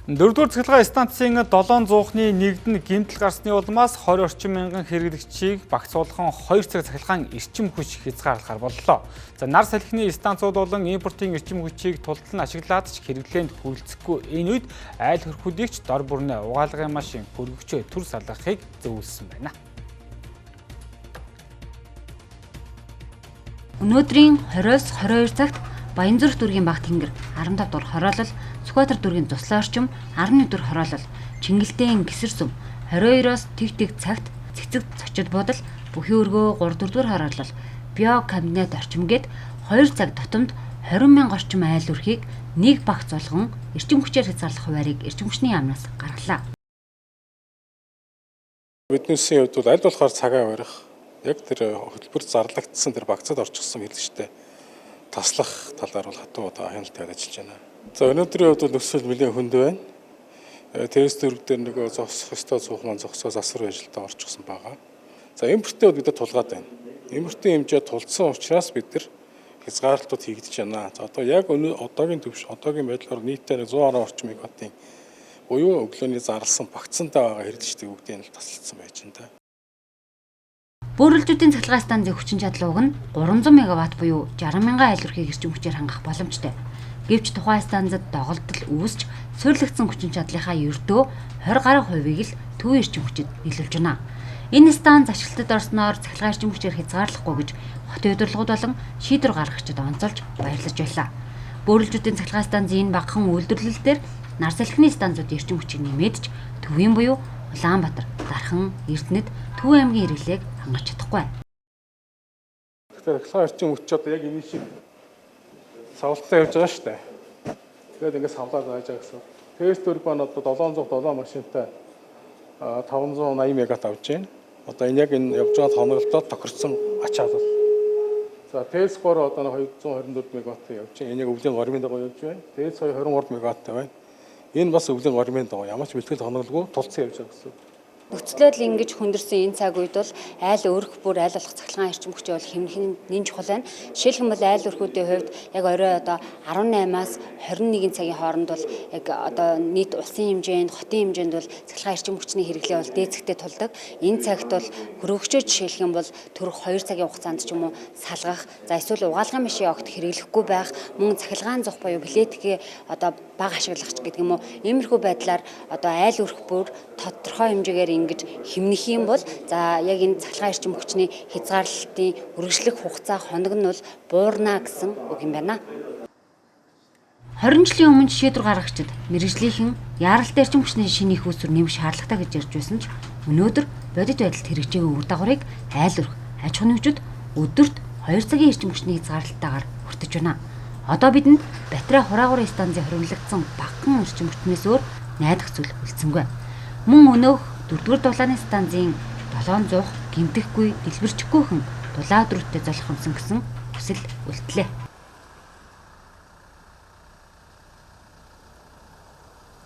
4-р цахилгаан станцын 700-ны нэгд нь гэмтэл гарсны улмаас 20 орчим мянган хэрэглэгчийг багцуулхан 2 цаг цахилгаан эрчим хүч хязгаарлахаар боллоо. За нар салхины станцууд болон импортын эрчим хүчийг тултал нь ашиглаад ч хэрэглээнд хүрэлцэхгүй энэ үед айл хөрхүүдийг ч дор бүрнээ угаалгын машин хөргөгчөө төр салгахыг зөвлөсөн байна. Өнөөдрийн 20-с 22 цагт Баянзүрх дүүргийн Баг тэнгэр 15 дугаар хороолол, Сүхбаатар дүүргийн Туслан орчим 11 дугаар хороолол, Чингэлтэн Гисэр сум 22-оос тэг цагт цэцэг цочид буудал, Бүхий өргөө 3 дугаар хороолол, Био кабинет орчим гээд 2 цаг тутамд 20 мянга орчим айл өрхийг нэг багц болгон эрчим хүчээр хязгаарлах хуваарийг эрчим хүчний яамнаас гаргалаа. Биднээсийн хувьд бол аль болохоор цагаа барих, яг тэр хөтөлбөр зарлагдсан тэр багцад орчихсон хэрэглэгчтэй таслах талаар бол хатуу одоо хяналтайгаар ажиллаж байна. За өнөөдрийн хувьд нөхцөл нэлээд хүнд байна. Тэрс дөрөв дээр нөгөө зогсох ёстой цуух маань зогсоо засвар ажилдаа орчихсон байгаа. За импортын хувьд бид тулгаад байна. Импортын хэмжээ тулдсан учраас бид нар хязгаарлалтууд хийгдэж байна. За одоо яг одоогийн төвш одоогийн байдлаар нийтдээ 110 орчим мегаваттын буюу өглөөний зарласан багцантай байгаа хэрэглэгчдийн бүгдийг нь тасалдсан байж байна. Бөөрөлжүүдийн цахилгаан станцын хүчин чадал уг нь 300 мегаватт буюу 60 мянган айл өрхийг эрчим хүчээр хангах боломжтой. Гэвч тухайн станцад доголдол үүсч суйрлагдсан хүчин чадлынхаа ердөө 20 гаруй хувийг л төв эрчим хүчит нийлүүлж байна. Энэ станц ашиглалтад орсноор цахилгаан эрчим хүчээр хязгаарлахгүй гэж хотын удирдлагууд болон шийдвэр гаргагчид онцолж баярлаж байлаа. Бөөрөлжүүдийн цахилгаан станцын энэ багахан үйлдвэрлэлээр нар салхины станцуудын эрчим хүчийг нэмэдж төвийн буюу Улаанбаатар, Дархан, Эрдэнэт, Төв аймгийн хэрэглээг хангаж чадахгүй. Тэгэхээр цахилгаан эрчим хүч одоо яг энэ шиг савлтаа явж байгаа шүү дээ. Тэгээд ингээд савлаад байж байгаа гэсэн. Тэрс дөрөв бан одоо 707 машинтай 580 мегаватт авч байна. Одоо энэ яг энэ явж байгаа хоногдолтой тохирсон ачаал бол. За Тэрс 3 одоо 224 мегаватт явж байна. Энэ яг өвлийн гормын дагуу явж байна. Тэрс 23 мегаватт байна. Энэ бас өвлийн гормын дагуу ямар ч бэлтгэл хоногдолгүй тулцсан явж байгаа гэсэн. Нөхцөлөд ингэж хүндэрсэн энэ цаг үед бол айл өрх бүр айл болох цахилгаан эрчим хүчээ бол хэмнэх нь чухал байна. Жишээлбэл айл өрхүүдийн хувьд яг орой одоо 18-аас 21 цагийн хооронд бол яг одоо нийт улсын хэмжээнд, хотын хэмжээнд бол цахилгаан эрчим хүчний хэрэглээ бол дээцэгтэй тулдаг. Энэ цагт бол хөргөгчөө жишээлх юм бол төрөх 2 цагийн хугацаанд ч юм уу салгах, за эсвэл угаалгын машин огт хэрэглэхгүй байх, мөн цахилгаан зух буюу плетгээ одоо бага ашиглах гэдэг юм уу. Иймэрхүү байдлаар одоо айл өрх бүр тодорхой хэмжээгээр ингэж хэмнэх юм бол за яг энэ цахилгаан эрчим хүчний хязгаарлалтын үргэлжлэх хугацаа хоног нь бол буурна гэсэн үг юм байна. 20 жилийн өмнө шийдвэр гаргагчид мэргэжлийнхэн яаралтай эрчим хүчний шинэ их үүсвэр нэмэх шаардлагатай гэж ярьж байсан ч өнөөдөр бодит байдалд хэрэгжээгүй үр дагаврыг айл өрх аж ахуйн нэгжүүд өдөрт 2 цагийн эрчим хүчний хязгаарлалтаагаар хүртэж байна. Одоо бидэнд Батраа хураагуурын станцын хоригдлогдсон багахан эрчим хүчнээс өөр найдах зүйл үлдсэнгүй. Мөн өнөөх 4-р дулааны станцын 700 гэмтэхгүй дэлбэрчихгүйхэн дулаа дөрөвтэй золих юмсан гэсэн хүсэл үлдлээ.